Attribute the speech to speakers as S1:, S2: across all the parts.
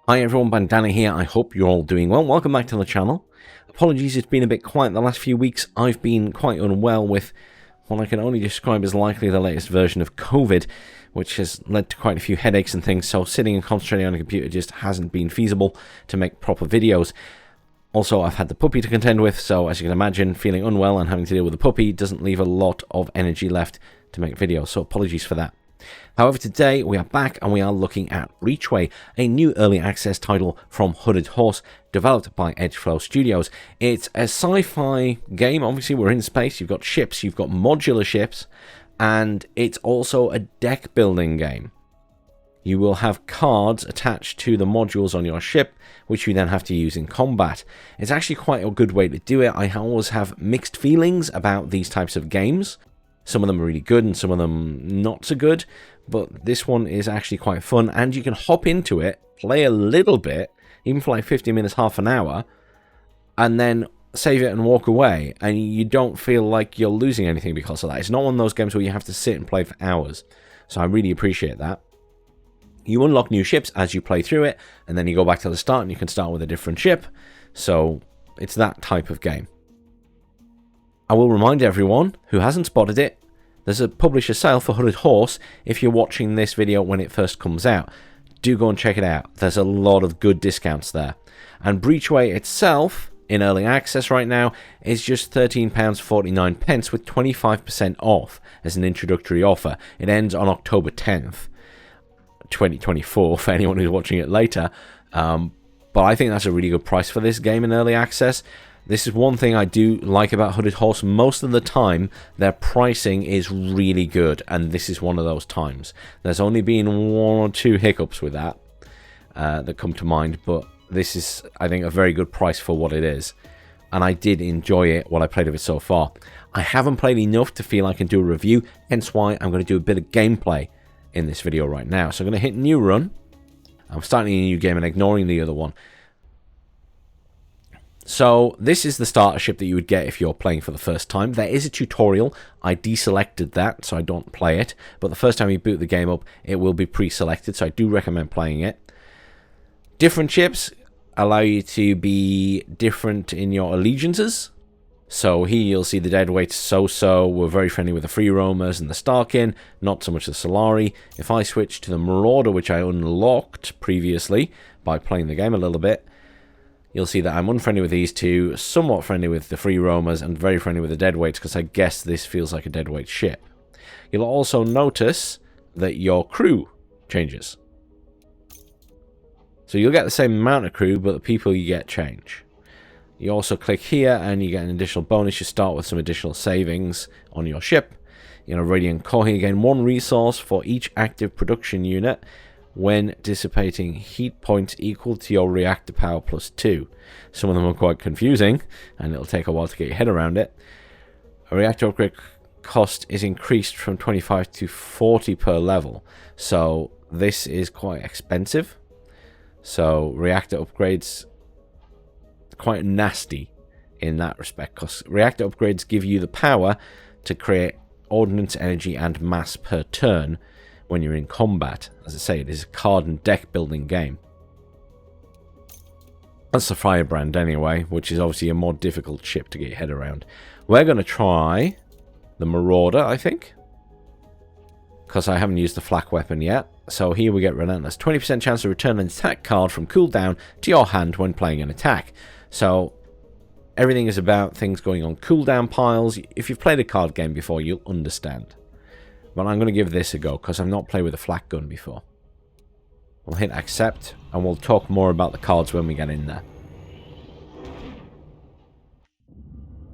S1: Hi everyone, Bandana here. I hope you're all doing well. Welcome back to the channel. Apologies, it's been a bit quiet the last few weeks. I've been quite unwell with what I can only describe as likely the latest version of COVID, which has led to quite a few headaches and things, so sitting and concentrating on a computer just hasn't been feasible to make proper videos. Also, I've had the puppy to contend with, so as you can imagine, feeling unwell and having to deal with the puppy doesn't leave a lot of energy left to make videos, so apologies for that. However, today we are back and we are looking at Breachway, a new early access title from Hooded Horse, developed by Edgeflow Studios. It's a sci-fi game. Obviously, we're in space. You've got ships, you've got modular ships, and it's also a deck building game. You will have cards attached to the modules on your ship, which you then have to use in combat. It's actually quite a good way to do it. I always have mixed feelings about these types of games. Some of them are really good and some of them not so good, but this one is actually quite fun, and you can hop into it, play a little bit, even for like 50 minutes, half an hour, and then save it and walk away, and you don't feel like you're losing anything because of that. It's not one of those games where you have to sit and play for hours, so I really appreciate that. You unlock new ships as you play through it, and then you go back to the start and you can start with a different ship, so it's that type of game. I will remind everyone who hasn't spotted it, there's a publisher sale for Hooded Horse if you're watching this video when it first comes out. Do go and check it out. There's a lot of good discounts there. And Breachway itself, in early access right now, is just £13.49 with 25% off as an introductory offer. It ends on October 10th, 2024 for anyone who's watching it later. But I think that's a really good price for this game in early access. This is one thing I do like about Hooded Horse. Most of the time, their pricing is really good, and this is one of those times. There's only been one or two hiccups with that that come to mind, but this is, I think, a very good price for what it is. And I did enjoy it, what I played of it so far. I haven't played enough to feel I can do a review, hence why I'm going to do a bit of gameplay in this video right now. So I'm going to hit new run. I'm starting a new game and ignoring the other one. So this is the starter ship that you would get if you're playing for the first time. There is a tutorial. I deselected that, so I don't play it. But the first time you boot the game up, it will be pre-selected, so I do recommend playing it. Different ships allow you to be different in your allegiances. So here you'll see the Deadweight So-So were very friendly with the Free Roamers and the Starkin, not so much the Solari. If I switch to the Marauder, which I unlocked previously by playing the game a little bit, you'll see that I'm unfriendly with these two, somewhat friendly with the Free Roamers, and very friendly with the Deadweights, because I guess this feels like a Deadweight ship. You'll also notice that your crew changes. So you'll get the same amount of crew, but the people you get change. You also click here, and you get an additional bonus. You start with some additional savings on your ship. You know, Radiant Core here, gain 1 resource for each active production unit when dissipating heat points equal to your reactor power plus 2. Some of them are quite confusing, and it'll take a while to get your head around it. A reactor upgrade cost is increased from 25 to 40 per level, so this is quite expensive. So reactor upgrades are quite nasty in that respect, because reactor upgrades give you the power to create ordnance, energy, and mass per turn when you're in combat. As I say, it is a card and deck building game. That's the Firebrand anyway, which is obviously a more difficult ship to get your head around. We're going to try the Marauder, I think, because I haven't used the flak weapon yet. So here we get Relentless. 20% chance to return an attack card from cooldown to your hand when playing an attack. So everything is about things going on cooldown piles. If you've played a card game before, you'll understand. But I'm going to give this a go, because I've not played with a flak gun before. We'll hit accept, and we'll talk more about the cards when we get in there.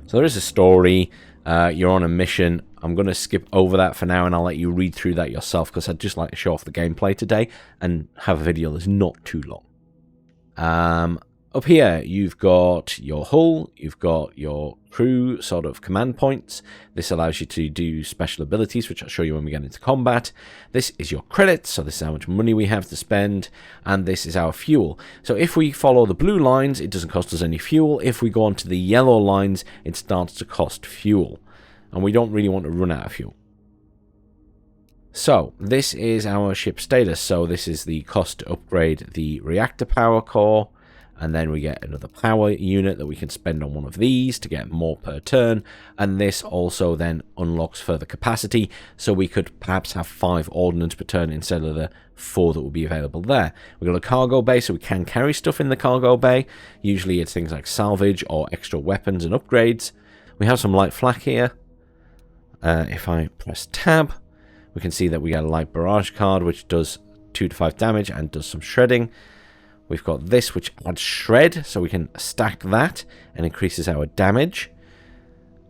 S1: So there is a story. You're on a mission. I'm going to skip over that for now, and I'll let you read through that yourself, because I'd just like to show off the gameplay today and have a video that's not too long. Up here, you've got your hull, you've got your crew sort of command points. This allows you to do special abilities, which I'll show you when we get into combat. This is your credits, so this is how much money we have to spend, and this is our fuel. So if we follow the blue lines, it doesn't cost us any fuel. If we go onto the yellow lines, it starts to cost fuel, and we don't really want to run out of fuel. So this is our ship status. So this is the cost to upgrade the reactor power core, and then we get another power unit that we can spend on one of these to get more per turn, and this also then unlocks further capacity, so we could perhaps have 5 ordnance per turn instead of the 4 that will be available there. We've got a cargo bay, so we can carry stuff in the cargo bay. Usually it's things like salvage or extra weapons and upgrades. We have some light flak here. If I press tab, we can see that we get a light barrage card, which does 2 to 5 damage and does some shredding. We've got this, which adds shred, so we can stack that and increases our damage.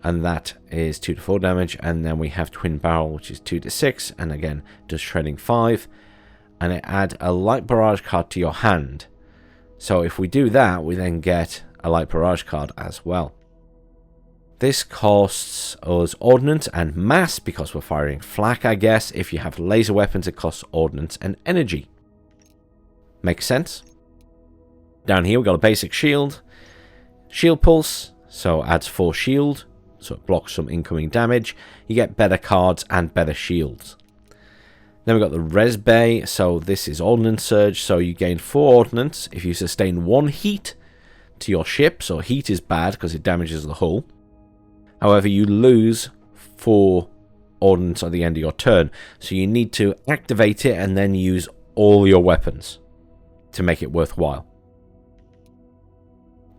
S1: And that is 2 to 4 damage. And then we have twin barrel, which is 2 to 6, and again does shredding 5. And it adds a light barrage card to your hand. So if we do that, we then get a light barrage card as well. This costs us ordnance and mass because we're firing flak, I guess. If you have laser weapons, it costs ordnance and energy. Makes sense? Down here, we've got a basic shield. Shield pulse, so adds 4 shield, so it blocks some incoming damage. You get better cards and better shields. Then we've got the res bay, so this is ordnance surge, so you gain 4 ordnance if you sustain 1 heat to your ship. So heat is bad because it damages the hull. However, you lose 4 ordnance at the end of your turn, so you need to activate it and then use all your weapons to make it worthwhile.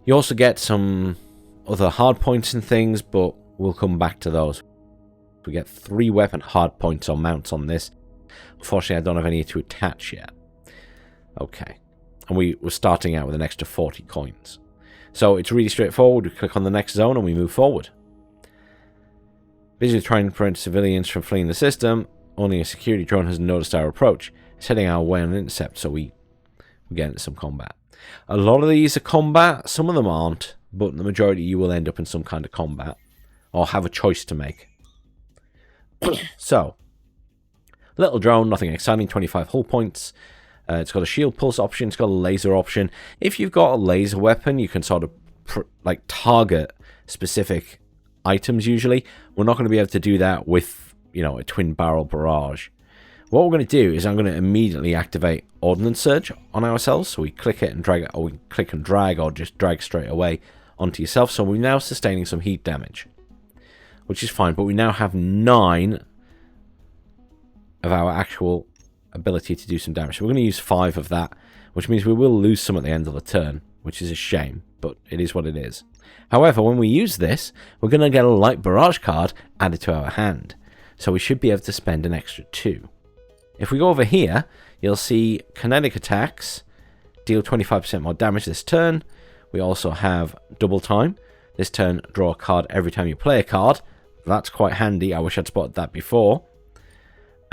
S1: You also get some other hard points and things, but we'll come back to those. We get 3 weapon hard points or mounts on this. Unfortunately, I don't have any to attach yet. Okay. And we're starting out with an extra 40 coins. So it's really straightforward. We click on the next zone and we move forward. Busy trying to prevent civilians from fleeing the system. Only a security drone has noticed our approach. It's heading our way on an intercept, so we get into some combat. A lot of these are combat, some of them aren't, but the majority you will end up in some kind of combat, or have a choice to make. So, little drone, nothing exciting, 25 hull points. It's got a shield pulse option, it's got a laser option. If you've got a laser weapon, you can sort of target specific items usually. We're not going to be able to do that with, a twin barrel barrage. What we're going to do is I'm going to immediately activate ordnance surge on ourselves. So we click it and drag it, or we click and drag, or just drag straight away onto yourself. So we're now sustaining some heat damage, which is fine, but we now have 9 of our actual ability to do some damage. So we're going to use 5 of that, which means we will lose some at the end of the turn, which is a shame, but it is what it is. However, when we use this, we're going to get a light barrage card added to our hand. So we should be able to spend an extra 2. If we go over here, you'll see kinetic attacks deal 25% more damage this turn. We also have double time. This turn, draw a card every time you play a card. That's quite handy. I wish I'd spotted that before.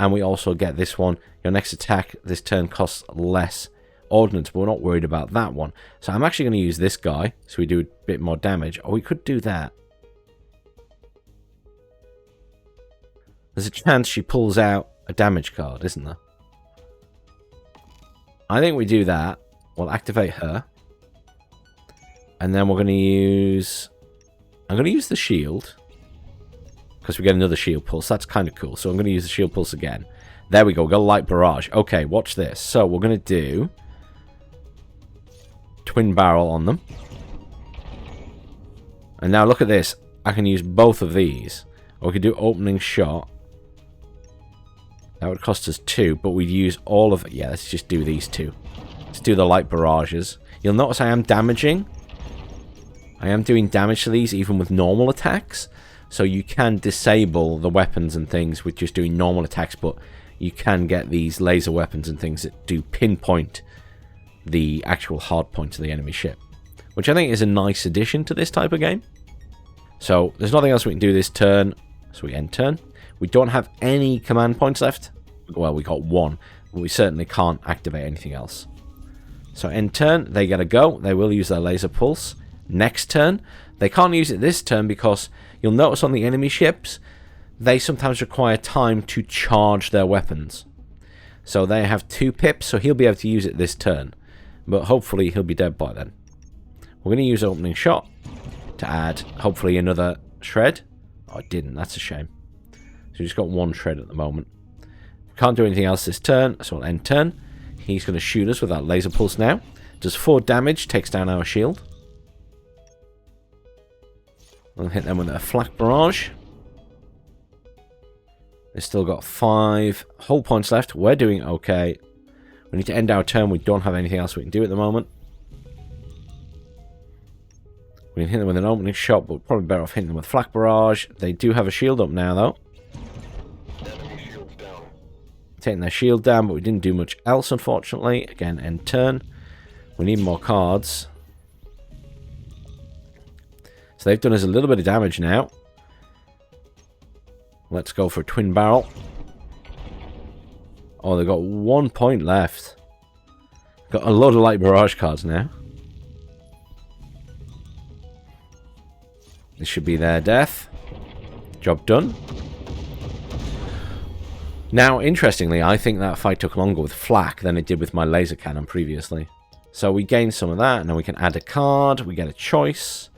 S1: And we also get this one. Your next attack this turn costs less ordnance, but we're not worried about that one. So I'm actually going to use this guy, so we do a bit more damage. Or we could do that. There's a chance she pulls out a damage card, isn't there? I think we do that. We'll activate her. And then we're going to use... I'm going to use the shield. Because we get another shield pulse. That's kind of cool. So I'm going to use the shield pulse again. There we go. Got a light barrage. Okay, watch this. So we're going to do... twin barrel on them. And now look at this. I can use both of these. Or we could do opening shot. That would cost us 2, but we'd use all of it. Yeah, let's just do these 2. Let's do the light barrages. You'll notice I am damaging. I am doing damage to these even with normal attacks. So you can disable the weapons and things with just doing normal attacks, but you can get these laser weapons and things that do pinpoint the actual hard points of the enemy ship, which I think is a nice addition to this type of game. So there's nothing else we can do this turn, so we end turn. We don't have any command points left. Well, we got 1, but we certainly can't activate anything else. So end turn, they get a go. They will use their laser pulse. Next turn, they can't use it this turn because you'll notice on the enemy ships, they sometimes require time to charge their weapons. So they have 2 pips, so he'll be able to use it this turn. But hopefully he'll be dead by then. We're going to use opening shot to add, hopefully, another shred. Oh, I didn't. That's a shame. So we just got 1 shred at the moment. Can't do anything else this turn, so we'll end turn. He's going to shoot us with that laser pulse now. Does 4 damage, takes down our shield. We'll hit them with a flak barrage. They've still got 5 hull points left. We're doing okay. We need to end our turn. We don't have anything else we can do at the moment. We can hit them with an opening shot, but we're probably better off hitting them with flak barrage. They do have a shield up now, though. Taking their shield down, but we didn't do much else, unfortunately. Again, end turn. We need more cards. So they've done us a little bit of damage now. Let's go for a twin barrel. Oh, they've got 1 point left. Got a load of light barrage cards now. This should be their death. Job done. Now, interestingly, I think that fight took longer with flak than it did with my laser cannon previously. So we gain some of that, and then we can add a card. We get a choice.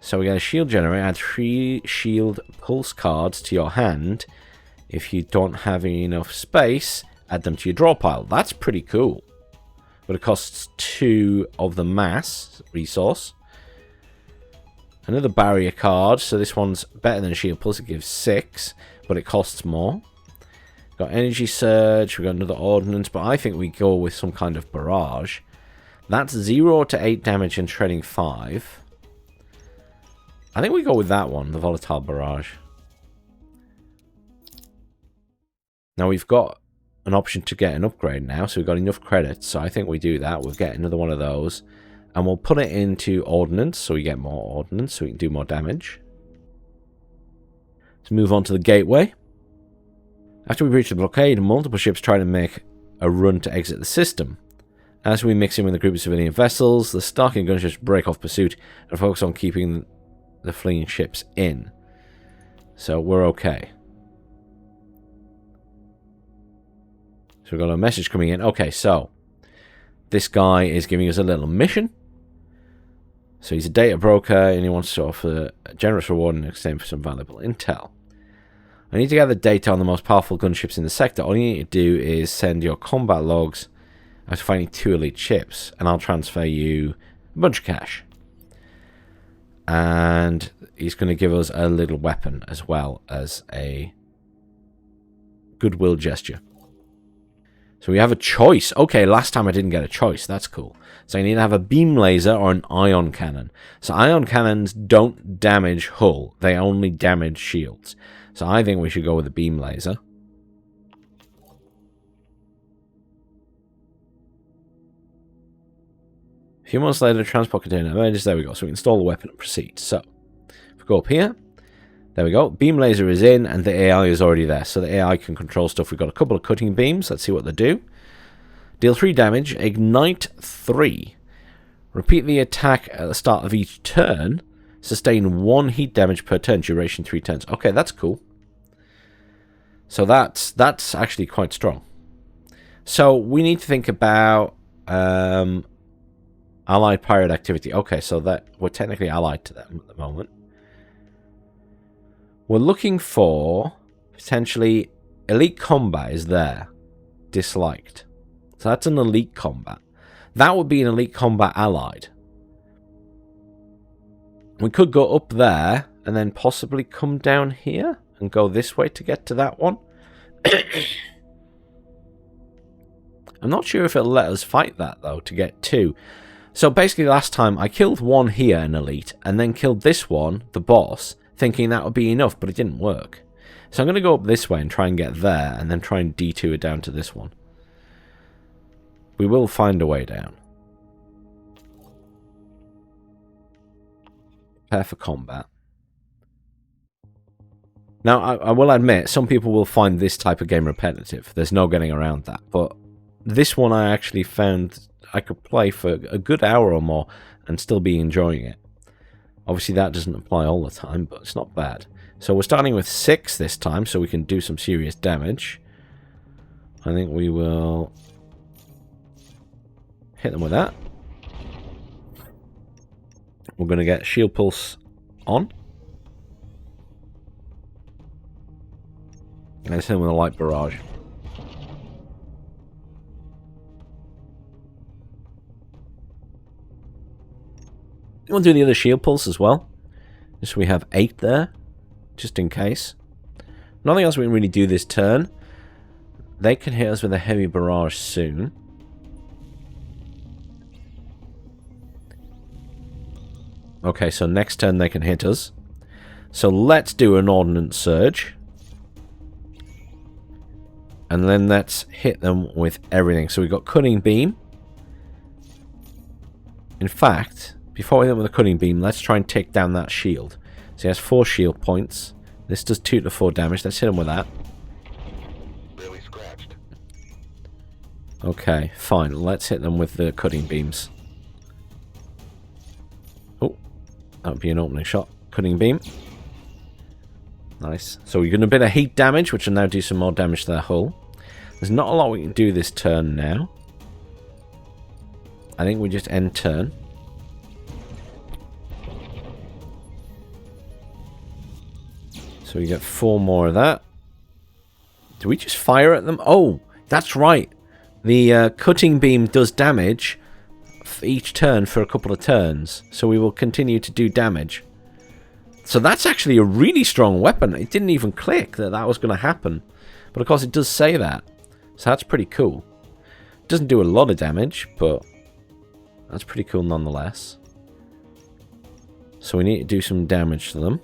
S1: So we get a shield generator. Add 3 shield pulse cards to your hand. If you don't have enough space, add them to your draw pile. That's pretty cool. But it costs 2 of the mass resource. Another barrier card. So this one's better than a shield pulse. It gives 6, but it costs more. Got energy surge, we've got another ordnance, but I think we go with some kind of barrage. That's 0 to 8 damage and shredding 5. I think we go with that one, the volatile barrage. Now we've got an option to get an upgrade now, so we've got enough credits, so I think we do that. We'll get another one of those, and we'll put it into ordnance, so we get more ordnance, so we can do more damage. Let's move on to the gateway. After we breach the blockade, multiple ships try to make a run to exit the system. As we mix in with a group of civilian vessels, the Starking gunships break off pursuit and focus on keeping the fleeing ships in. So we're okay. So we've got a message coming in. Okay, so this guy is giving us a little mission. So he's a data broker and he wants to offer a generous reward in exchange for some valuable intel. I need to gather data on the most powerful gunships in the sector. All you need to do is send your combat logs after finding 2 elite ships, and I'll transfer you a bunch of cash. And he's going to give us a little weapon as well as a goodwill gesture. So we have a choice. Okay, last time I didn't get a choice. That's cool. So you need to have a beam laser or an ion cannon. So ion cannons don't damage hull. They only damage shields. So I think we should go with a beam laser. A few months later, transport container emerges. There we go. So we install the weapon and proceed. So if we go up here, there we go. Beam laser is in and the AI is already there. So the AI can control stuff. We've got a couple of cutting beams. Let's see what they do. Deal 3 damage. Ignite 3. Repeat the attack at the start of each turn. Sustain 1 heat damage per turn. Duration 3 turns. Okay, that's cool. So that's actually quite strong. So we need to think about allied pirate activity. Okay, so that we're technically allied to them at the moment. We're looking for potentially elite combat is there. Disliked. So that's an elite combat. That would be an elite combat allied. We could go up there and then possibly come down here and go this way to get to that one. I'm not sure if it'll let us fight that, though, to get 2. So basically last time I killed 1 here, an elite, and then killed this one, the boss, thinking that would be enough, but it didn't work. So I'm going to go up this way and try and get there, and then try and D2 it down to this one. We will find a way down. Prepare for combat. Now, I will admit, some people will find this type of game repetitive. There's no getting around that. But this one I actually found I could play for a good hour or more and still be enjoying it. Obviously, that doesn't apply all the time, but it's not bad. So we're starting with 6 this time, so we can do some serious damage. I think we will hit them with that. We're going to get shield pulse on. And let's hit them with a light barrage. We'll do the other shield pulse as well. Just so we have 8 there, just in case. Nothing else we can really do this turn. They can hit us with a heavy barrage soon. Okay, so next turn they can hit us. So let's do an ordnance surge. And then let's hit them with everything. So we've got cutting beam. In fact, before we hit them with a cutting beam, let's try and take down that shield. So he has 4 shield points. This does 2 to 4 damage. Let's hit him with that.
S2: Really scratched.
S1: Okay, fine. Let's hit them with the cutting beams. Oh, that would be an opening shot. Cutting beam. Nice. So we're getting a bit of heat damage, which will now do some more damage to their hull. There's not a lot we can do this turn now. I think we just end turn. So we get 4 more of that. Do we just fire at them? Oh, that's right. The cutting beam does damage for each turn for a couple of turns. So we will continue to do damage. So that's actually a really strong weapon. It didn't even click that that was going to happen. But of course it does say that. So that's pretty cool. It doesn't do a lot of damage, but that's pretty cool nonetheless. So we need to do some damage to them.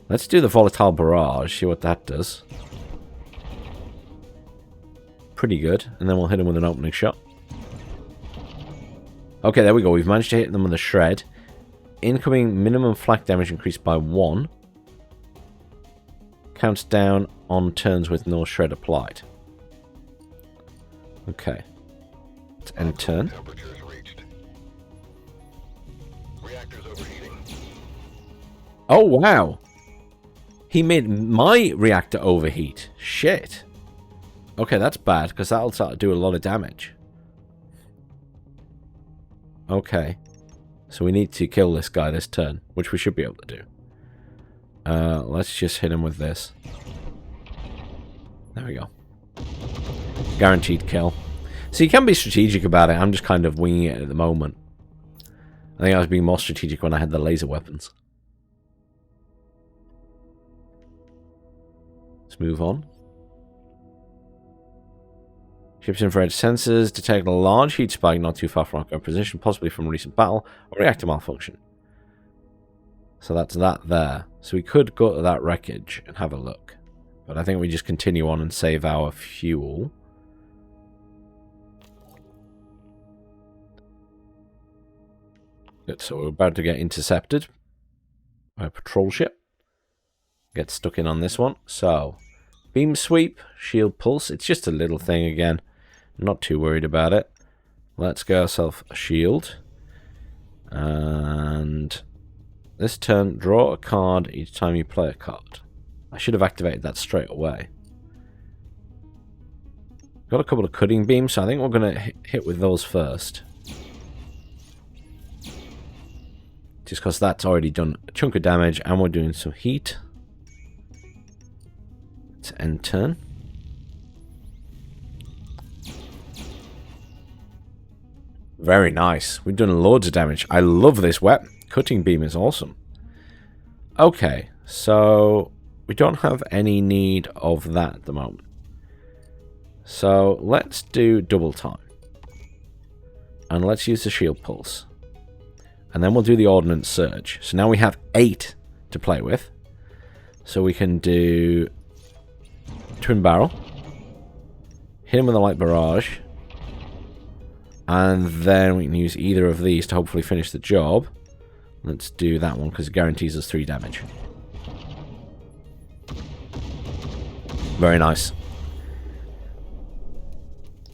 S1: Let's do the volatile barrage, see what that does. Pretty good. And then we'll hit them with an opening shot. Okay, there we go. We've managed to hit them with a shred. Incoming minimum flak damage increased by 1. Counts down on turns with no shred applied. Okay. Let's end turn.
S2: Temperatures reached. Reactors overheating.
S1: Oh, wow. He made my reactor overheat. Shit. Okay, that's bad, because that'll start to do a lot of damage. Okay. So we need to kill this guy this turn, which we should be able to do. Let's just hit him with this. There we go. Guaranteed kill. So you can be strategic about it. I'm just kind of winging it at the moment. I think I was being more strategic when I had the laser weapons. Let's move on. Ship's infrared sensors detect a large heat spike not too far from our current position, possibly from a recent battle or reactor malfunction. So that's that there. So we could go to that wreckage and have a look. But I think we just continue on and save our fuel. Good, so we're about to get intercepted by a patrol ship. Get stuck in on this one. So, beam sweep, shield pulse. It's just a little thing again. Not too worried about it. Let's get ourselves a shield. And this turn, draw a card each time you play a card. I should have activated that straight away. Got a couple of cutting beams, so I think we're going to hit with those first. Just because that's already done a chunk of damage, and we're doing some heat. Let's end turn. Very nice. We've done loads of damage. I love this weapon. Cutting beam is awesome. Okay, so we don't have any need of that at the moment. So let's do double time. And let's use the shield pulse. And then we'll do the ordnance surge. So now we have 8 to play with. So we can do twin barrel. Hit him with a light barrage. And then we can use either of these to hopefully finish the job. Let's do that one because it guarantees us 3 damage. Very nice.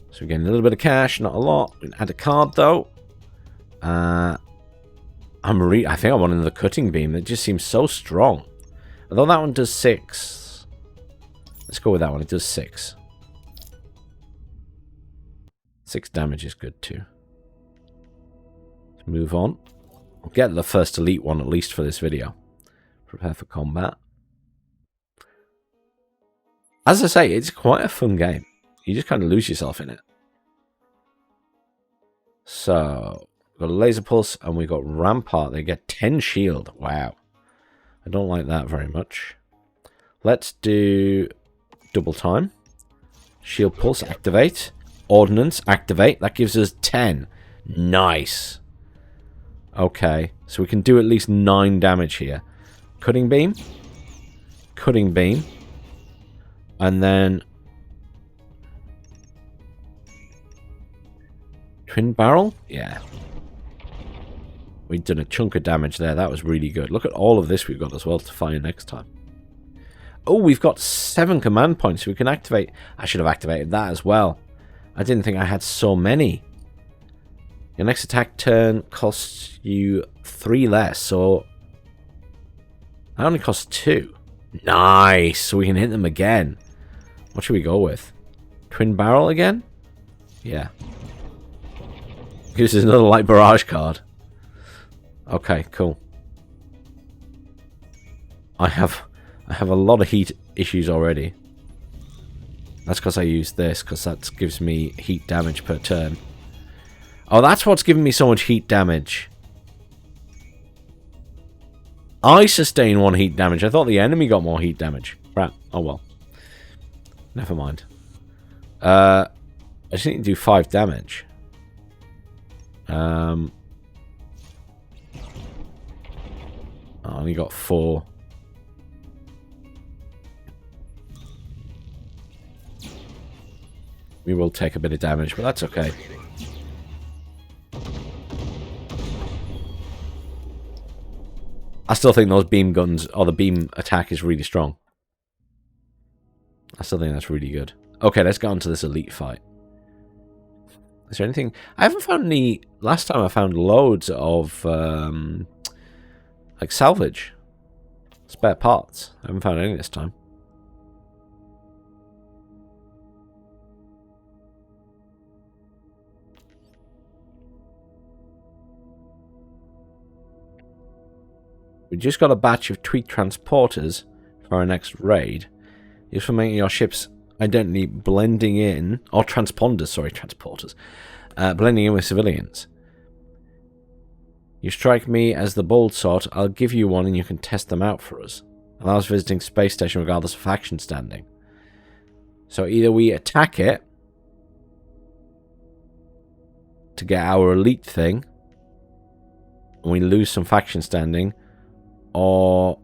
S1: So we're getting a little bit of cash, not a lot. We can add a card though. I think I'm on the cutting beam. It just seems so strong. Although that one does 6. Let's go with that one. It does 6. 6 damage is good too. Let's move on. We'll get the first elite one at least for this video. Prepare for combat. As I say, it's quite a fun game. You just kind of lose yourself in it. So, We've got Laser Pulse, and we've got Rampart. They get 10 shield. Wow. I don't like that very much. Let's do double time. Shield Pulse, activate. Ordnance, activate. That gives us 10. Nice. Okay, so we can do at least 9 damage here. Cutting Beam. Cutting Beam. And then... Twin Barrel? Yeah. We've done a chunk of damage there. That was really good. Look at all of this we've got as well to fire next time. Oh, we've got 7 command points we can activate. I should have activated that as well. I didn't think I had so many. Your next attack turn costs you 3 less, so... that only costs 2. Nice! So we can hit them again. What should we go with? Twin Barrel again? Yeah. Gives us another light barrage card. Okay, cool. I have a lot of heat issues already. That's because I use this, because that gives me heat damage per turn. Oh, that's what's giving me so much heat damage. I sustain 1 heat damage. I thought the enemy got more heat damage. Right. Oh well. Never mind. I just need to do 5 damage. I only got 4. We will take a bit of damage, but that's okay. I still think those beam guns, or the beam attack, is really strong. I still think that's really good. Okay, let's get on to this elite fight. Is there anything... I haven't found any... Last time I found loads of, like, salvage. Spare parts. I haven't found any this time. We just got a batch of tweaked transporters for our next raid. Used for making your ships identity blending in... Or transponders, sorry, transporters. Blending in with civilians. You strike me as the bold sort, I'll give you one and you can test them out for us. Allows visiting space station regardless of faction standing. So either we attack it to get our elite thing, and we lose some faction standing, or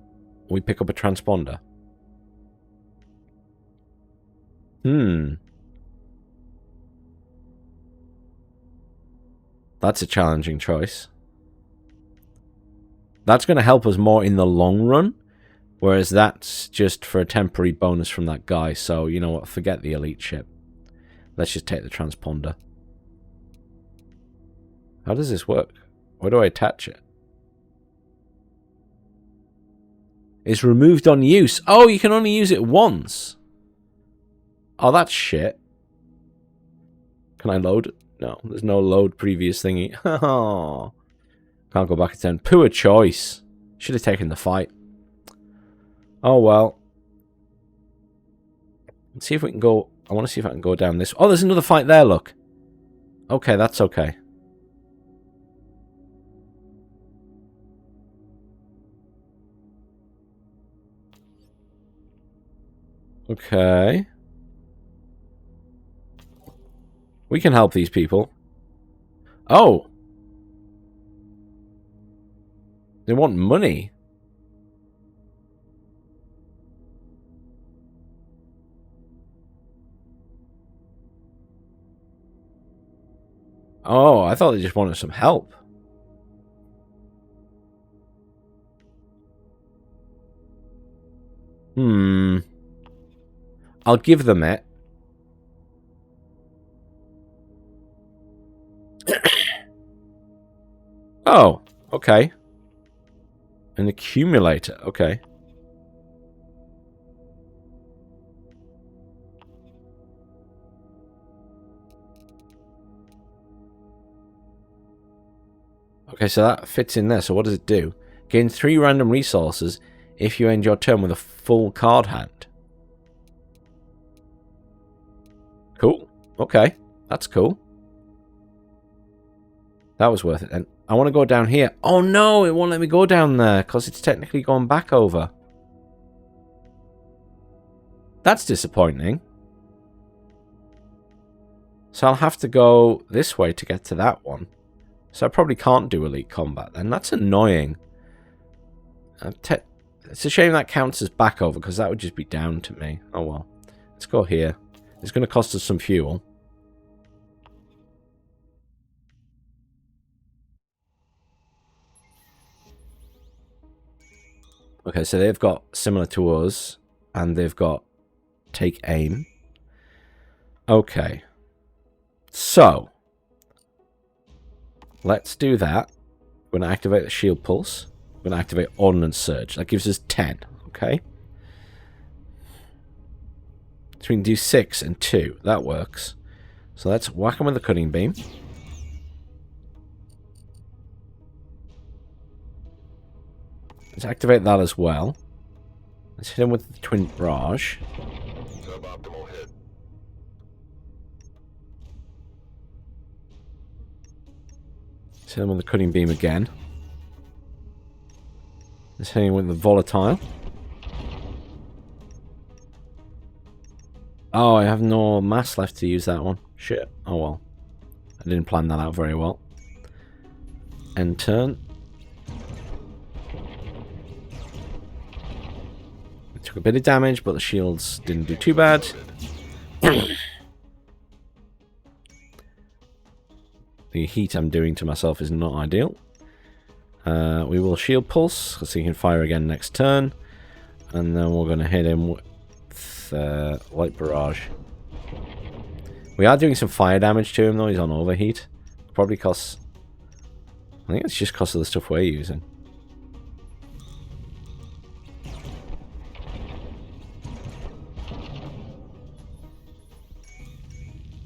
S1: we pick up a transponder. That's a challenging choice. That's going to help us more in the long run, whereas that's just for a temporary bonus from that guy. So, you know what, forget the elite ship. Let's just take the transponder. How does this work? Where do I attach it? It's removed on use. Oh, you can only use it once. Oh, that's shit. Can I load it? No, there's no load previous thingy. Oh. Can't go back a turn. Poor choice. Should have taken the fight. Oh, well. Let's see if we can go... I want to see if I can go down this... Oh, there's another fight there, look. Okay, that's okay. Okay. We can help these people. Oh. They want money. Oh, I thought they just wanted some help. I'll give them it. Oh, okay. An accumulator, okay. Okay, so that fits in there. So what does it do? Gain 3 random resources if you end your turn with a full card hand. Cool. Okay, that's cool. That was worth it. And I want to go down here. Oh no, it won't let me go down there because it's technically gone back over. That's disappointing. So I'll have to go this way to get to that one. So I probably can't do elite combat then. That's annoying. It's a shame that counts as back over because that would just be down to me. Oh well. Let's go here. It's going to cost us some fuel. Okay, so they've got similar to us, and they've got take aim. Okay. So, let's do that. We're going to activate the shield pulse. We're going to activate ordnance surge. That gives us 10, okay? So we can do 6 and 2. That works. So let's whack him with the cutting beam. Let's activate that as well. Let's hit him with the twin barrage.
S2: Suboptimal hit.
S1: Let's hit him with the cutting beam again. Let's hit him with the volatile. Oh, I have no mass left to use that one. Shit. Oh well. I didn't plan that out very well. End turn. Took a bit of damage, but the shields didn't do too bad. The heat I'm doing to myself is not ideal. We will shield pulse, so he can fire again next turn. And then we're going to hit him with light barrage. We are doing some fire damage to him, though. He's on overheat. Probably because... I think it's just because of the stuff we're using.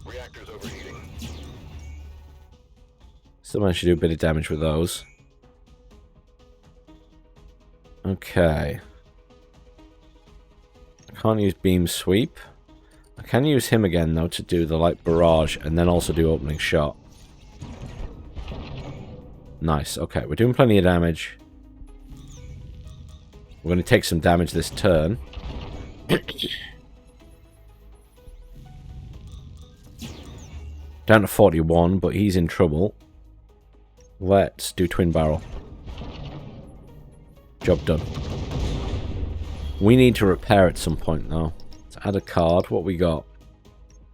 S2: Reactors overheating.
S1: Still managed to do a bit of damage with those. Okay. I can't use beam sweep. I can use him again, though, to do the light barrage and then also do opening shot. Nice. Okay, we're doing plenty of damage. We're going to take some damage this turn. Down to 41, but he's in trouble. Let's do twin barrel. Job done. We need to repair at some point, though. Let's add a card. What we got?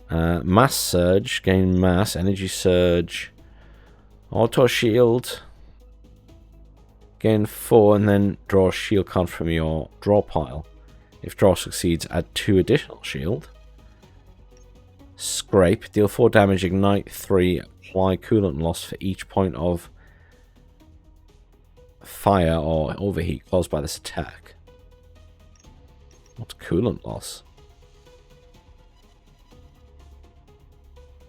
S1: Mass surge. Gain mass. Energy surge. Auto shield. Gain 4 and then draw a shield card from your draw pile. If draw succeeds, add 2 additional shield. Scrape. Deal 4 damage. Ignite 3. Apply coolant loss for each point of fire or overheat caused by this attack. What's coolant loss?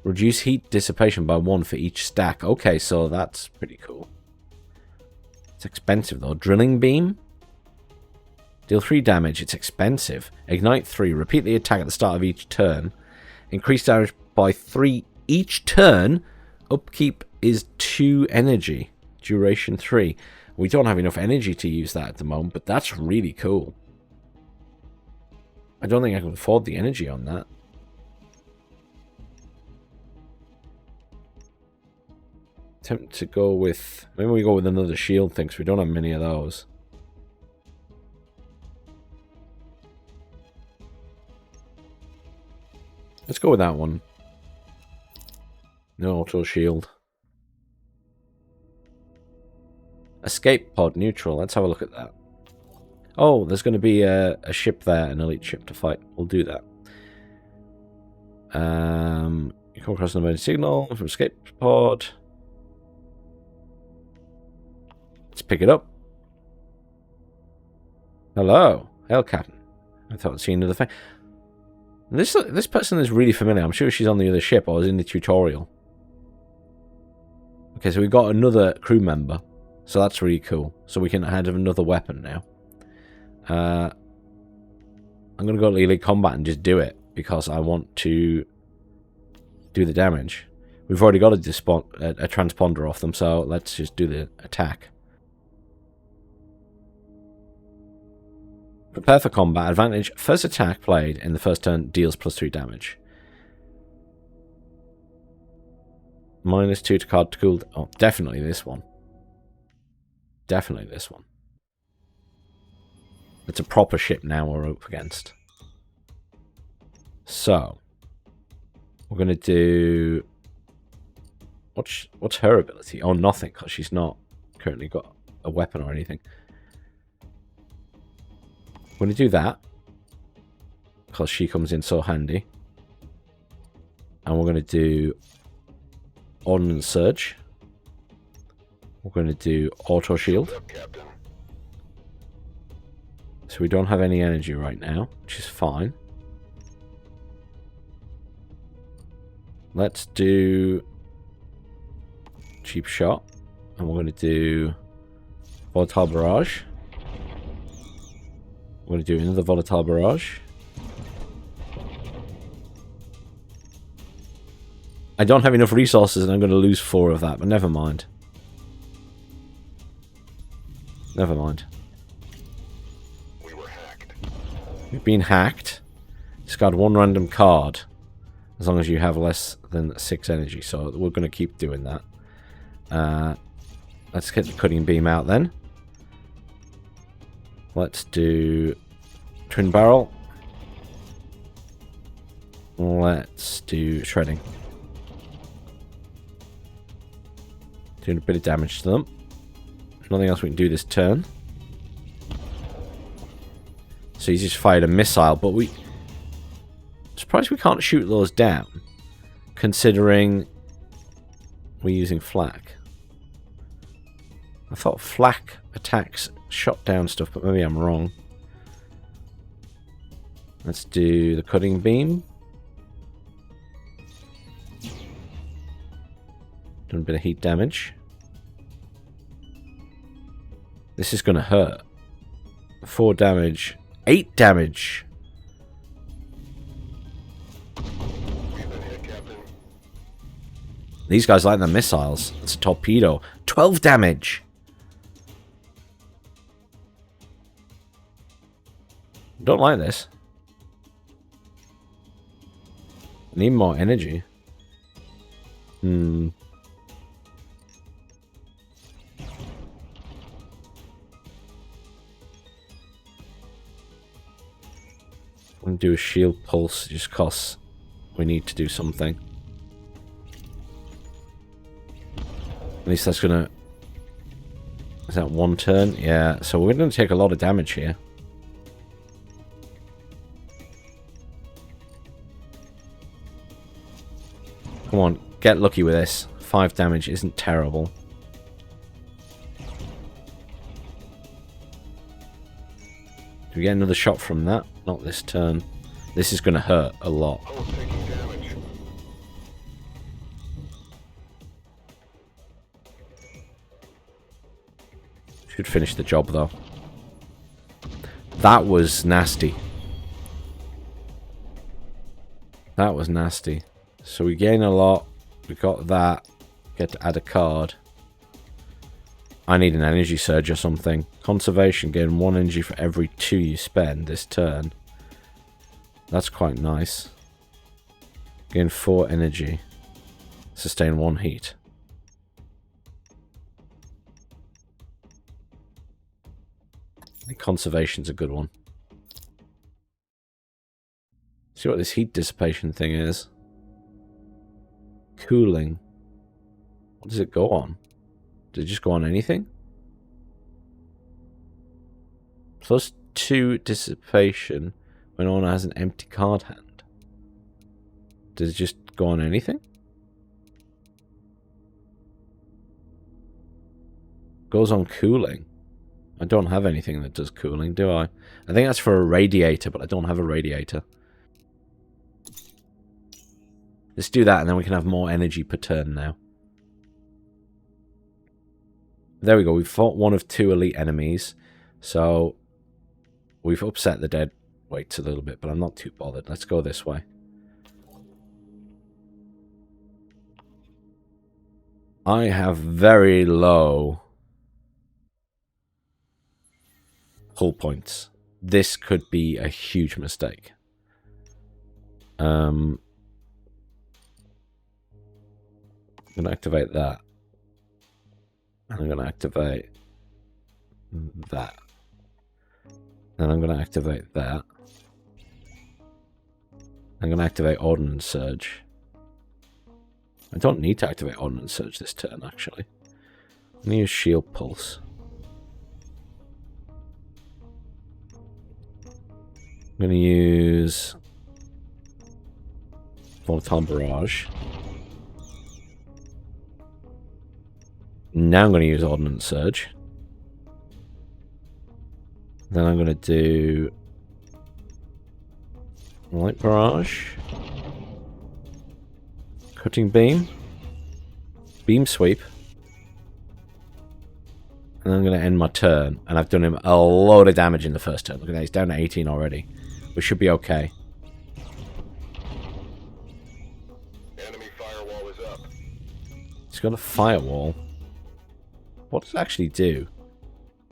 S1: Reduce heat dissipation by 1 for each stack. Okay, so that's pretty cool. It's expensive though. Drilling beam. Deal 3 damage. It's expensive. Ignite 3. Repeat the attack at the start of each turn. Increase damage by 3 each turn. Upkeep is 2 energy. Duration 3. We don't have enough energy to use that at the moment, but that's really cool. I don't think I can afford the energy on that. Attempt to go with... Maybe we go with another shield thing, because we don't have many of those. Let's go with that one. No auto shield. Escape pod neutral. Let's have a look at that. Oh, there's going to be a ship there, an elite ship to fight. We'll do that. You come across an emergency signal from escape pod. Let's pick it up. Hello. Hail, Captain. I thought I'd seen another thing. This person is really familiar. I'm sure she's on the other ship or is in the tutorial. Okay, so we've got another crew member. So that's really cool. So we can add another weapon now. I'm going to go to elite combat and just do it. Because I want to do the damage. We've already got a transponder off them, so let's just do the attack. Prepare for combat. Advantage. First attack played in the first turn deals +3 damage. -2 to card to cool. Oh, definitely this one. Definitely this one. It's a proper ship now we're up against. So, we're going to do... What's her ability? Oh, nothing, because she's not currently got a weapon or anything. We're going to do that, because she comes in so handy. And we're going to do Ordnance Surge. We're going to do Auto Shield. So we don't have any energy right now, which is fine. Let's do Cheap Shot. And we're going to do Volatile Barrage. We're going to do another Volatile Barrage. I don't have enough resources and I'm going to lose 4 of that, but never mind. Never mind.
S2: We were hacked.
S1: We've been hacked. Discard 1 random card. As long as you have less than 6 energy. So we're going to keep doing that. Let's get the cutting beam out then. Let's do Twin Barrel. Let's do Shredding. Doing a bit of damage to them. Nothing else we can do this turn. So he's just fired a missile, but I'm surprised we can't shoot those down, considering we're using flak. I thought flak attacks shot down stuff, but maybe I'm wrong. Let's do the cutting beam. Doing a bit of heat damage. This is going to hurt. 4 damage. 8 damage.
S2: We've been hit, Captain.
S1: These guys like their missiles. It's a torpedo. 12 damage. Don't like this. Need more energy. I'm going to do a shield pulse just because we need to do something. At least that's going to... Is that 1 turn? Yeah, so we're going to take a lot of damage here. Come on, get lucky with this. 5 damage isn't terrible. Do we get another shot from that? Not this turn. This is going to hurt a lot.
S2: Hull's taking damage.
S1: Should finish the job, though. That was nasty. That was nasty. So we gain a lot. We got that. Get to add a card. I need an energy surge or something. Conservation, gain 1 energy for every 2 you spend this turn. That's quite nice. Gain 4 energy. Sustain 1 heat. I think conservation's a good one. See what this heat dissipation thing is. Cooling. What does it go on? Does it just go on anything? +2 dissipation when one has an empty card hand. Does it just go on anything? Goes on cooling. I don't have anything that does cooling, do I? I think that's for a radiator, but I don't have a radiator. Let's do that, and then we can have more energy per turn now. There we go. We've fought 1 of 2 elite enemies. So, we've upset the dead weights a little bit, but I'm not too bothered. Let's go this way. I have very low hull points. This could be a huge mistake. I'm going to activate that. And I'm going to activate that. Then I'm going to activate that. I'm going to activate Ordnance Surge. I don't need to activate Ordnance Surge this turn, actually. I'm going to use Shield Pulse. I'm going to use Volatile Barrage. Now I'm going to use Ordnance Surge. Then I'm going to do Light Barrage, Cutting Beam, Beam Sweep, and I'm going to end my turn. And I've done him a load of damage in the first turn. Look at that, he's down to 18 already. We should be okay.
S2: Enemy firewall is up.
S1: He's got a firewall. What does it actually do?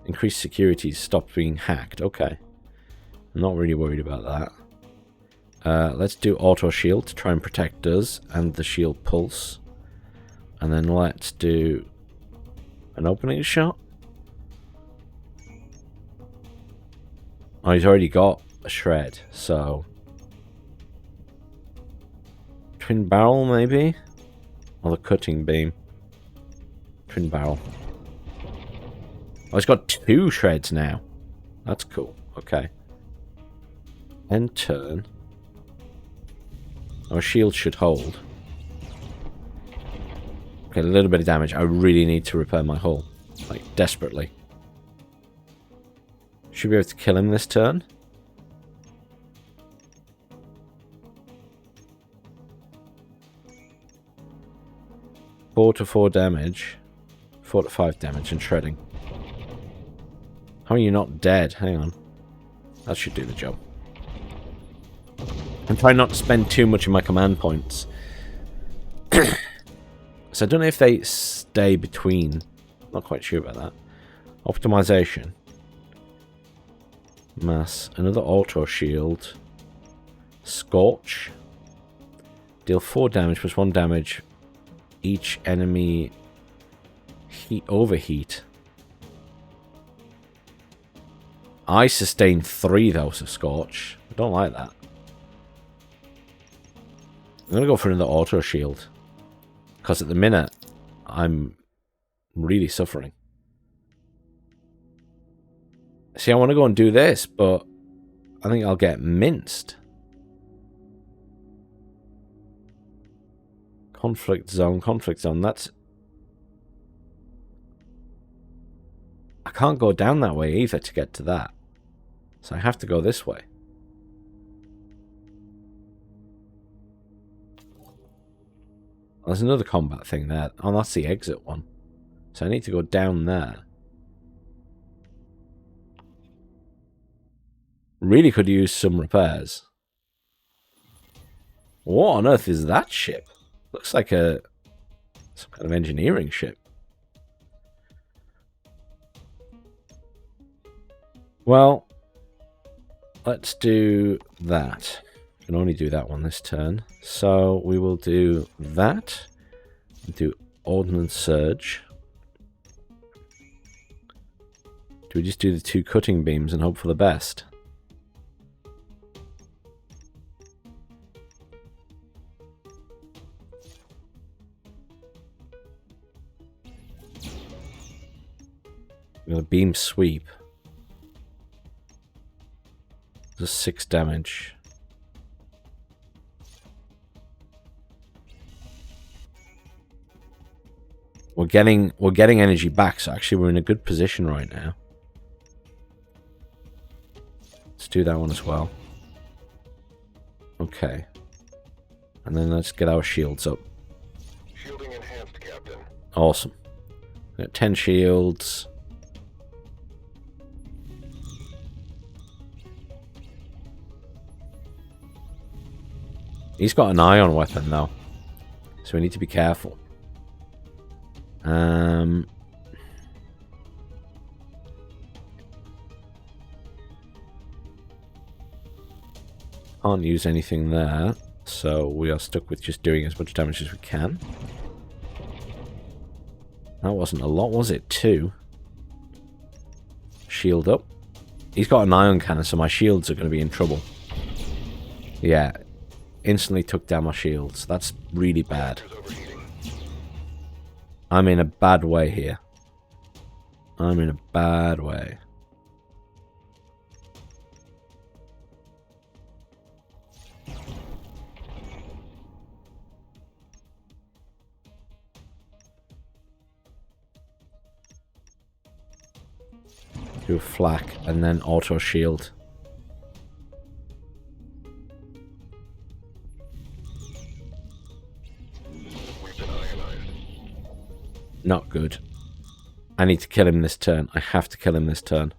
S1: Increased security, stop being hacked. Okay. I'm not really worried about that. Let's do auto shield to try and protect us and the shield pulse. And then let's do an opening shot. Oh, he's already got a shred, so twin barrel maybe? Or the cutting beam. Twin barrel. Oh, he's got 2 shreds now. That's cool. Okay. End turn. Our shield should hold. Okay, a little bit of damage. I really need to repair my hull. Like, desperately. Should be able to kill him this turn. Four to 4 damage. 4 to 5 damage and shredding. How are you not dead? Hang on. That should do the job. I'm trying not to spend too much of my command points. So I don't know if they stay between. Not quite sure about that. Optimization. Mass. Another auto shield. Scorch. Deal 4 damage plus 1 damage. Each enemy overheat. I sustain 3 though, so Scorch. I don't like that. I'm going to go for another auto shield. Because at the minute, I'm really suffering. See, I want to go and do this, but I think I'll get minced. Conflict zone, that's... I can't go down that way either to get to that. So I have to go this way. There's another combat thing there. Oh, that's the exit one. So I need to go down there. Really could use some repairs. What on earth is that ship? Looks like some kind of engineering ship. Well, let's do that. We can only do that one this turn. So we will do that. Do Ordnance Surge. Do we just do the 2 cutting beams and hope for the best? We're going to beam sweep. Just 6 damage. We're getting energy back, so actually we're in a good position right now. Let's do that one as well. Okay. And then let's get our shields up.
S2: Shielding enhanced, Captain.
S1: Awesome. We got 10 shields. He's got an ion weapon though, so we need to be careful. Can't use anything there, so we are stuck with just doing as much damage as we can. That wasn't a lot, was it? 2. Shield up. He's got an ion cannon, so my shields are going to be in trouble. Yeah. Instantly took down my shields. That's really bad. I'm in a bad way here. I'm in a bad way. Do a flak and then auto shield. Not good. I need to kill him this turn. I have to kill him this turn.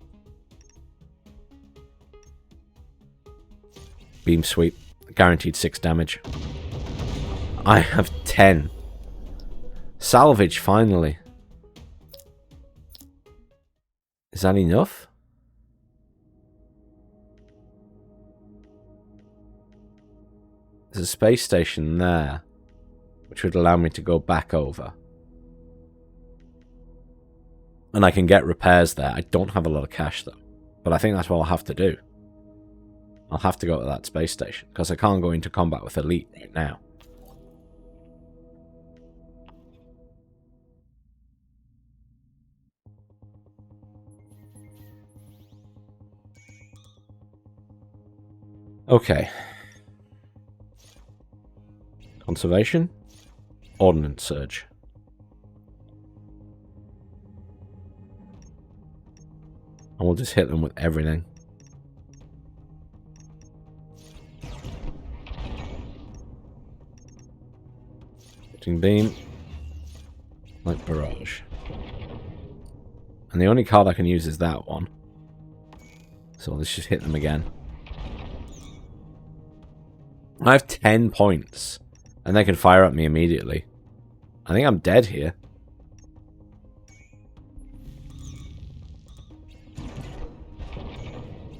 S1: Beam sweep. Guaranteed 6 damage. I have 10. Salvage, finally. Is that enough? There's a space station there, which would allow me to go back over. And I can get repairs there. I don't have a lot of cash, though. But I think that's what I'll have to do. I'll have to go to that space station, because I can't go into combat with Elite right now. Okay. Conservation. Ordnance surge. And we'll just hit them with everything. Hitting beam. Like barrage. And the only card I can use is that one. So let's just hit them again. I have 10 points. And they can fire at me immediately. I think I'm dead here.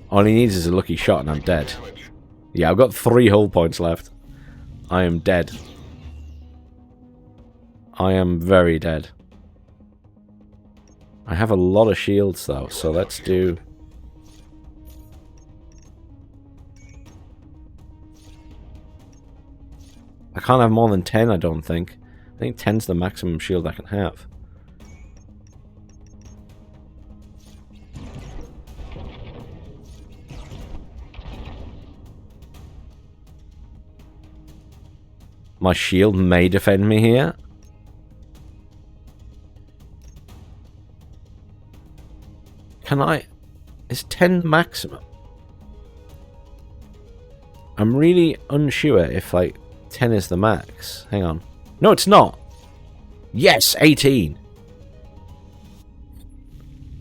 S1: All he needs is a lucky shot and I'm dead. Yeah, I've got 3 hull points left. I am dead. I am very dead. I have a lot of shields though, so let's do... I can't have more than 10, I don't think. I think 10's the maximum shield I can have. My shield may defend me here. Can I... Is 10 the maximum? I'm really unsure if, like, 10 is the max. Hang on. No, it's not. Yes, 18.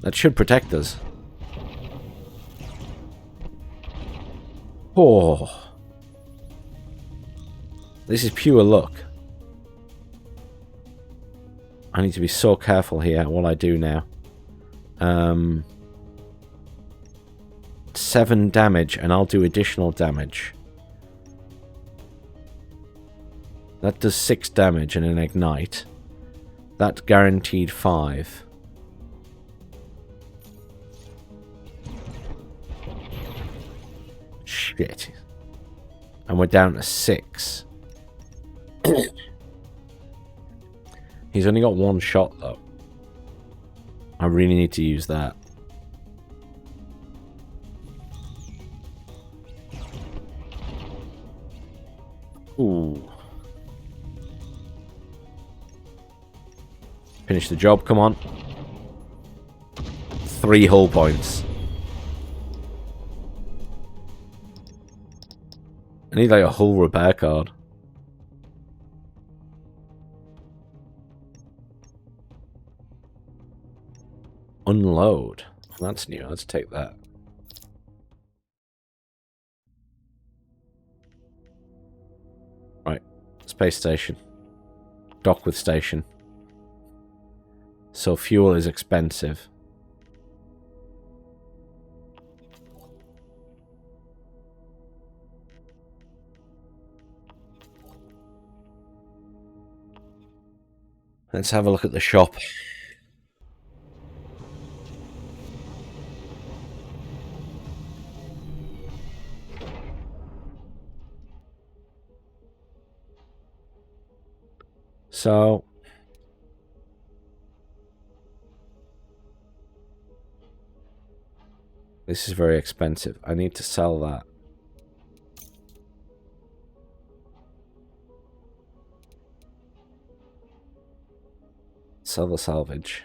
S1: That should protect us. Oh. This is pure luck. I need to be so careful here what I do now. 7 damage, and I'll do additional damage. That does 6 damage and an ignite. That's guaranteed 5. Shit. And we're down to 6. He's only got 1 shot though. I really need to use that. Ooh. Finish the job, come on. 3 hull points. I need like a hull repair card. Unload. That's new, let's take that. Right, space station. Dock with station. So fuel is expensive. Let's have a look at the shop. So this is very expensive. I need to sell that. Sell the salvage.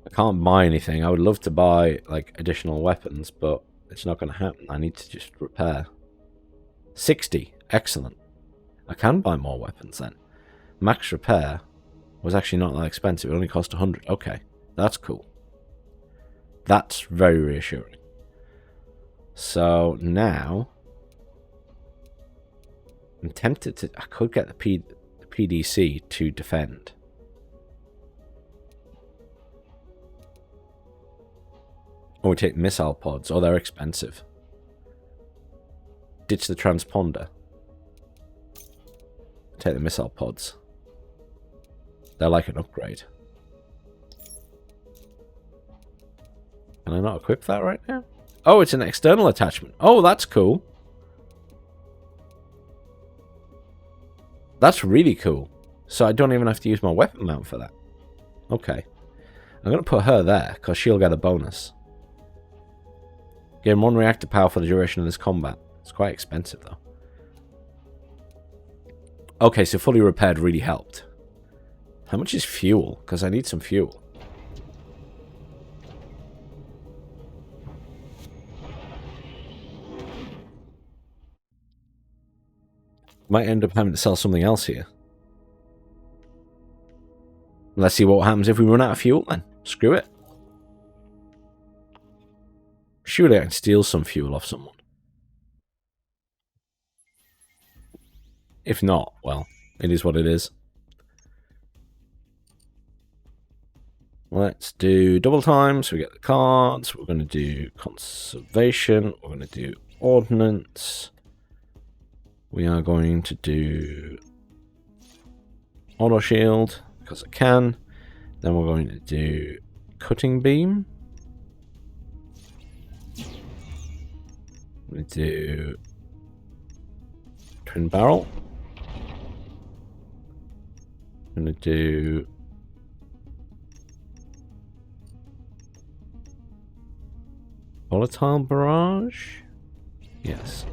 S1: I can't buy anything. I would love to buy like additional weapons, but it's not going to happen. I need to just repair. 60. Excellent. I can buy more weapons then. Max repair was actually not that expensive. It only cost 100. Okay. That's cool. That's very reassuring. So now I'm tempted to... I could get the PDC to defend. Or we take missile pods. Oh, they're expensive. Ditch the transponder. Take the missile pods. They're like an upgrade. Can I not equip that right now? Oh, it's an external attachment. Oh, that's cool. That's really cool. So I don't even have to use my weapon mount for that. Okay. I'm going to put her there, because she'll get a bonus. Gain 1 reactor power for the duration of this combat. It's quite expensive, though. Okay, so fully repaired really helped. How much is fuel? Because I need some fuel. Might end up having to sell something else here. Let's see what happens if we run out of fuel then. Screw it. Surely I can steal some fuel off someone. If not, well, it is what it is. Let's do double time, so we get the cards. We're going to do conservation. We're going to do ordnance. We are going to do auto shield, because I can. Then we're going to do cutting beam. We do twin barrel. I'm going to do volatile barrage. Yes.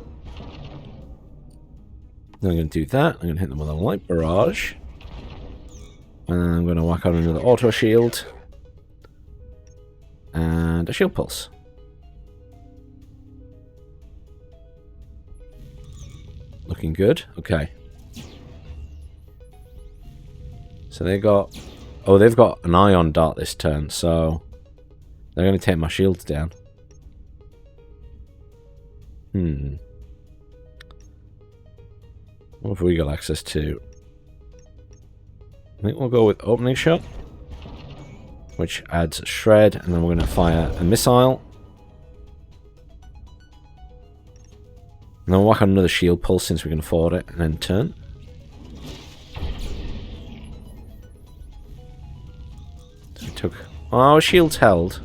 S1: Then I'm going to do that. I'm going to hit them with a light barrage. And then I'm going to whack on another auto shield. And a shield pulse. Looking good. Okay. So they got... Oh, they've got an ion dart this turn, so... They're going to take my shields down. What have we got access to? I think we'll go with opening shot, which adds a shred, and then we're going to fire a missile. And then we'll whack on another shield pulse since we can afford it, and then turn. So we took... Oh, our shield's held.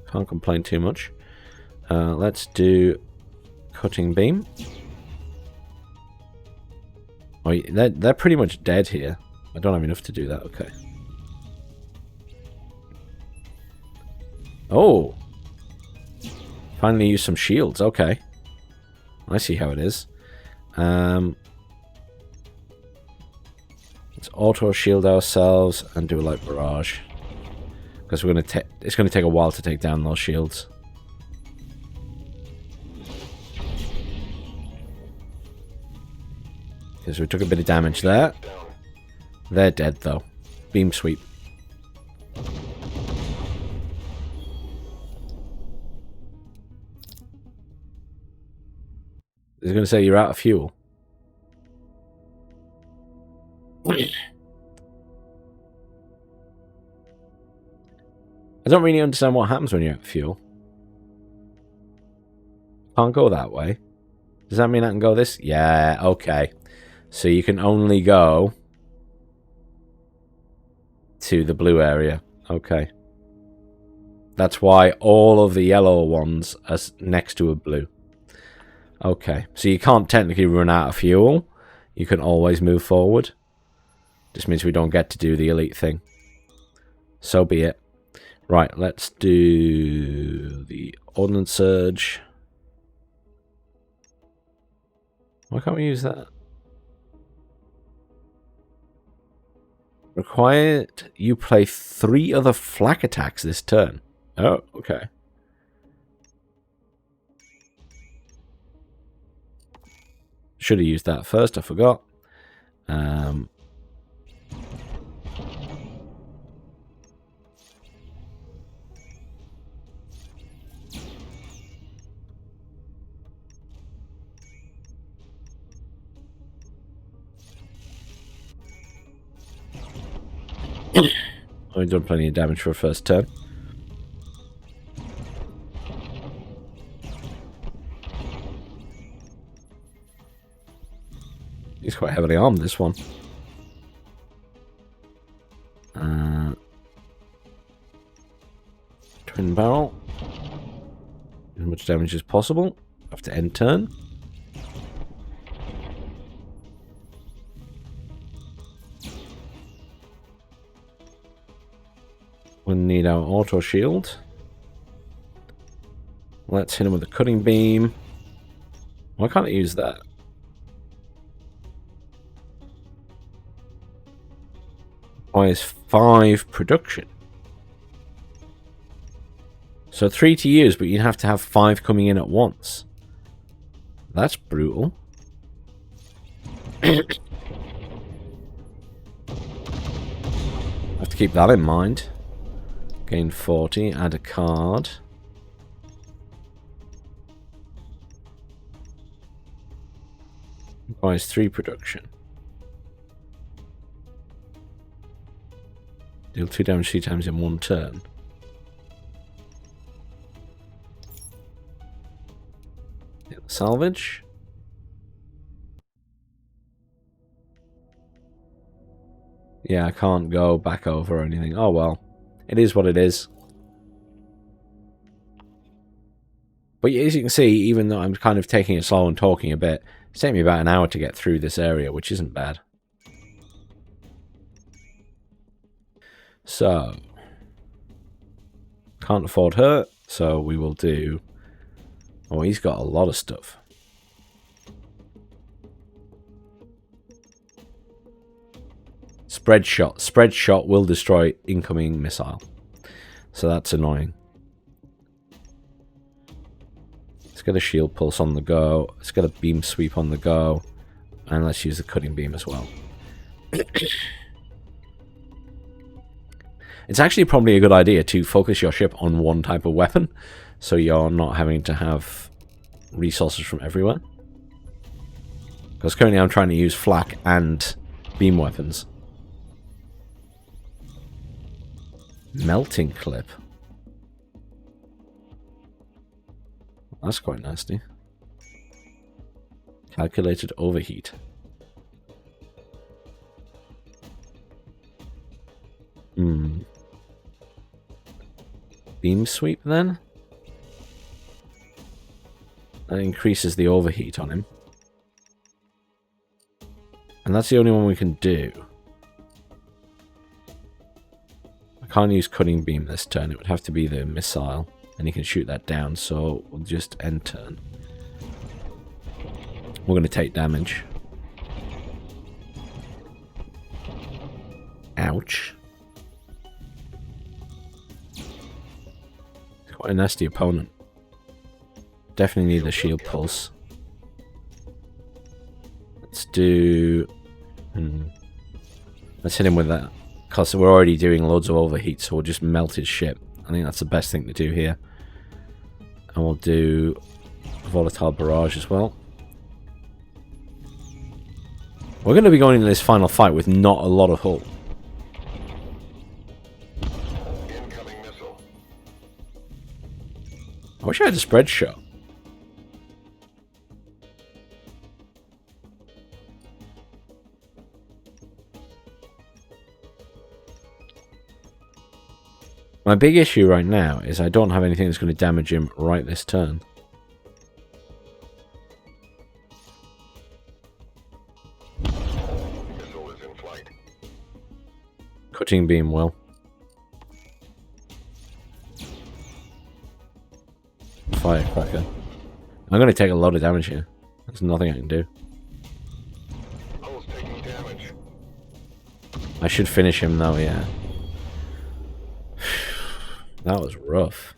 S1: Can't complain too much. Let's do cutting beam. Oh, they're pretty much dead here. I don't have enough to do that. Okay. Oh! Finally use some shields. Okay. I see how it is. Let's auto shield ourselves and do a light barrage. Because we're gonna it's gonna take a while to take down those shields. Because we took a bit of damage there. They're dead though. Beam sweep. I was going to say you're out of fuel. I don't really understand what happens when you're at fuel. Can't go that way. Does that mean I can go this? Yeah, okay. So you can only go to the blue area. Okay. That's why all of the yellow ones are next to a blue. Okay. So you can't technically run out of fuel. You can always move forward. Just means we don't get to do the elite thing. So be it. Right, let's do the ordnance surge. Why can't we use that? Required you play 3 other flak attacks this turn. Oh, okay. Should have used that first, I forgot. I've done plenty of damage for a first turn. He's quite heavily armed, this one. Twin barrel. As much damage as possible after end turn. We need our auto shield. Let's hit him with a cutting beam. Why can't I use that? Requires 5 production. So 3 to use, but you'd have to have 5 coming in at once. That's brutal. I have to keep that in mind. Gain 40, add a card. Requires 3 production. Deal 2 damage 3 times in 1 turn. Salvage. Yeah, I can't go back over or anything. Oh well. It is what it is. But as you can see, even though I'm kind of taking it slow and talking a bit, it's taking me about an hour to get through this area, which isn't bad. So, can't afford her, so we will do... Oh, he's got a lot of stuff. Spread shot. Spread shot will destroy incoming missile. So that's annoying. Let's get a shield pulse on the go. Let's get a beam sweep on the go. And let's use the cutting beam as well. It's actually probably a good idea to focus your ship on one type of weapon, so you're not having to have resources from everywhere. Because currently I'm trying to use flak and beam weapons. Melting clip. That's quite nasty. Calculated overheat. Beam sweep then? That increases the overheat on him. And that's the only one we can do. I can't use cutting beam this turn. It would have to be the missile. And he can shoot that down, so we'll just end turn. We're going to take damage. Ouch. Quite a nasty opponent. Definitely need the shield pulse. Let's do... Let's hit him with that. Because we're already doing loads of overheat, so we'll just melt his ship. I think that's the best thing to do here. And we'll do a volatile barrage as well. We're going to be going into this final fight with not a lot of hull.
S2: Incoming missile.
S1: I wish I had a spread shot. My big issue right now is I don't have anything that's going to damage him right this turn.
S2: Missile is in flight.
S1: Cutting beam will. Firecracker. I'm going to take a lot of damage here. There's nothing I can do.
S2: Hull's taking damage.
S1: I should finish him though, yeah. That was rough.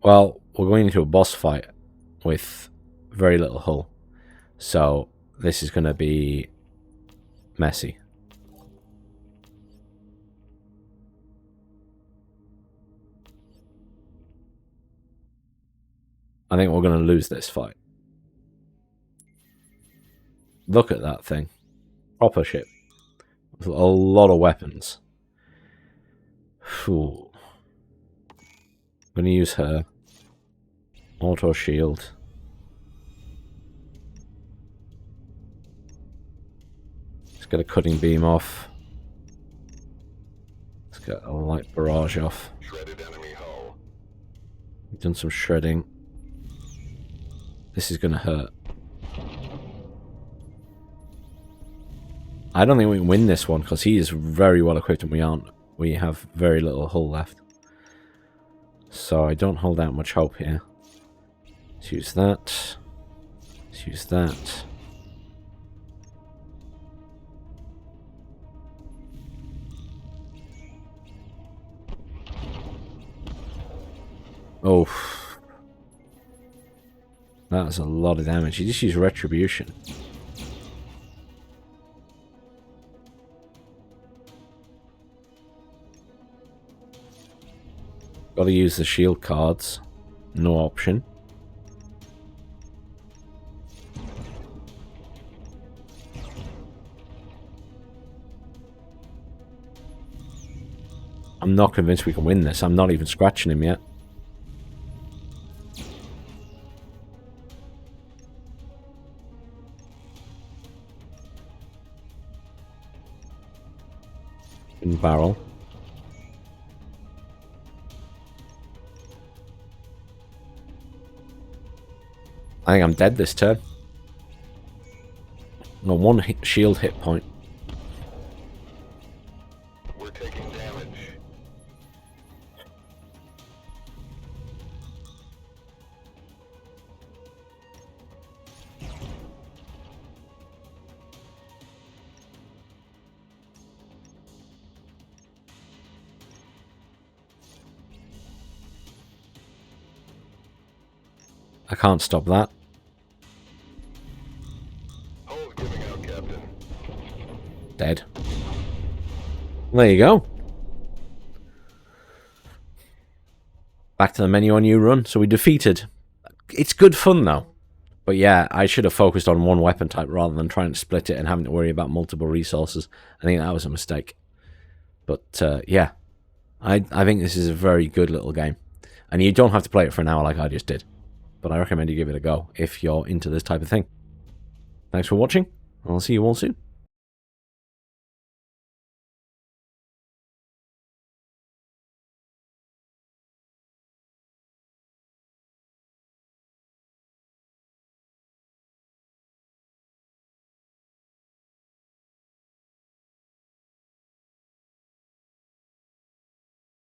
S1: Well, we're going into a boss fight with very little hull. So, this is going to be messy. I think we're going to lose this fight. Look at that thing. Proper ship. With a lot of weapons. Phew. I'm going to use her. Auto shield. Let's get a cutting beam off. Let's get a light barrage off.
S2: Shredded enemy hull.
S1: We've done some shredding. This is going to hurt. I don't think we can win this one because he is very well equipped and we aren't. We have very little hull left. So I don't hold out much hope here. Let's use that. Let's use that. Oh. That's a lot of damage. You just use retribution. Gotta use the shield cards. No option. I'm not convinced we can win this. I'm not even scratching him yet. In barrel. I think I'm dead this turn. No, one shield hit point.
S2: We're taking damage.
S1: I can't stop that.
S2: Hull's giving out, Captain.
S1: Dead. There you go. Back to the menu on new run. So we defeated. It's good fun though. But yeah, I should have focused on one weapon type rather than trying to split it and having to worry about multiple resources. I think that was a mistake. But yeah, I think this is a very good little game. And you don't have to play it for an hour like I just did. But I recommend you give it a go if you're into this type of thing. Thanks for watching. I'll see you all soon.